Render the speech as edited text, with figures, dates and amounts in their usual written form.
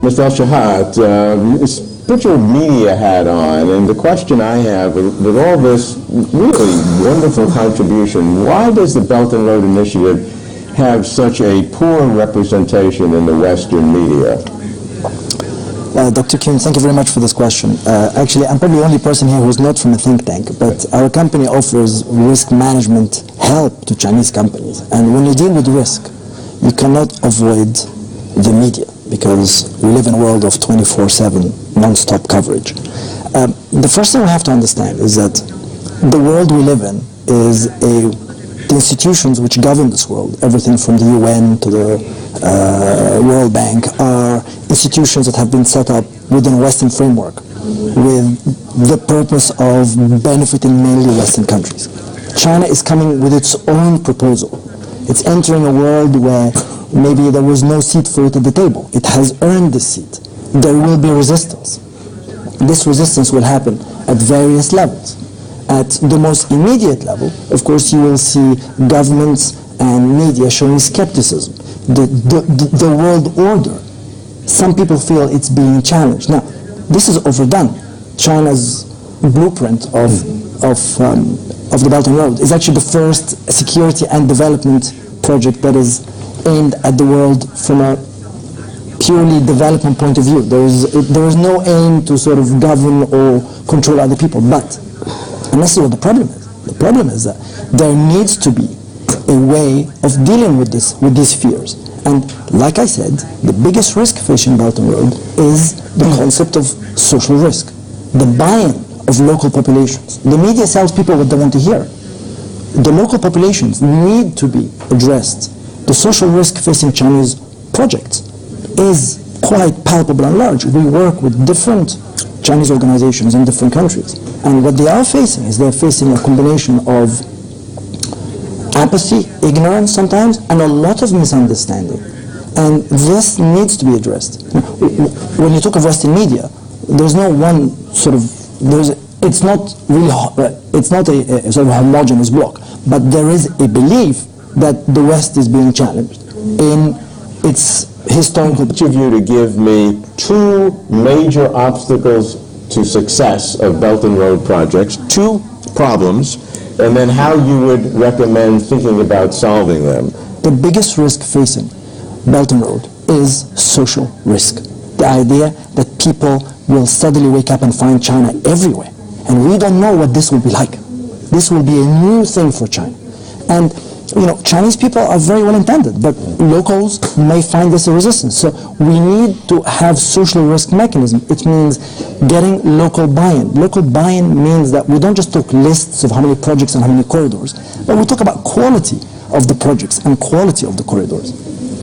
Mr. El-Shahat, put your media hat on, and the question I have, with all this really wonderful contribution, why does the Belt and Road Initiative have such a poor representation in the Western media? Dr. Kuhn, thank you very much for this question. Actually, I'm probably the only person here who's not from a think tank, but our company offers risk management help to Chinese companies. And when you deal with risk, you cannot avoid the media, because we live in a world of 24/7 non-stop coverage. The first thing we have to understand is that the world we live in is the institutions which govern this world, everything from the UN to the World Bank, are institutions that have been set up within a Western framework with the purpose of benefiting mainly Western countries. China is coming with its own proposal. It's entering a world where maybe there was no seat for it at the table. It has earned the seat. There will be resistance. This resistance will happen at various levels. At the most immediate level, of course, you will see governments and media showing skepticism. The world order, some people feel it's being challenged. Now, this is overdone. China's blueprint of the Belt and Road is actually the first security and development project that is aimed at the world from a purely development point of view. There is no aim to sort of govern or control other people. But, and this is what the problem is. The problem is that there needs to be a way of dealing with these fears. And like I said, the biggest risk facing Belt and Road is the concept of social risk, the buy-in of local populations. The media tells people what they want to hear. The local populations need to be addressed. The social risk facing Chinese projects is quite palpable and large. We work with different Chinese organizations in different countries. And what they are facing is they're facing a combination of apathy, ignorance sometimes, and a lot of misunderstanding. And this needs to be addressed. When you talk of Western media, there's no one sort of, it's not really, it's not a sort of homogeneous block, but there is a belief that the West is being challenged in its historical. Each of you to give me two major obstacles to success of Belt and Road projects, two problems, and then how you would recommend thinking about solving them. The biggest risk facing Belt and Road is social risk. The idea that people will suddenly wake up and find China everywhere. And we don't know what this will be like. This will be a new thing for China. And you know, Chinese people are very well intended, but locals may find this a resistance. So we need to have social risk mechanism. It means getting local buy-in. Local buy-in means that we don't just talk lists of how many projects and how many corridors, but we talk about quality of the projects and quality of the corridors.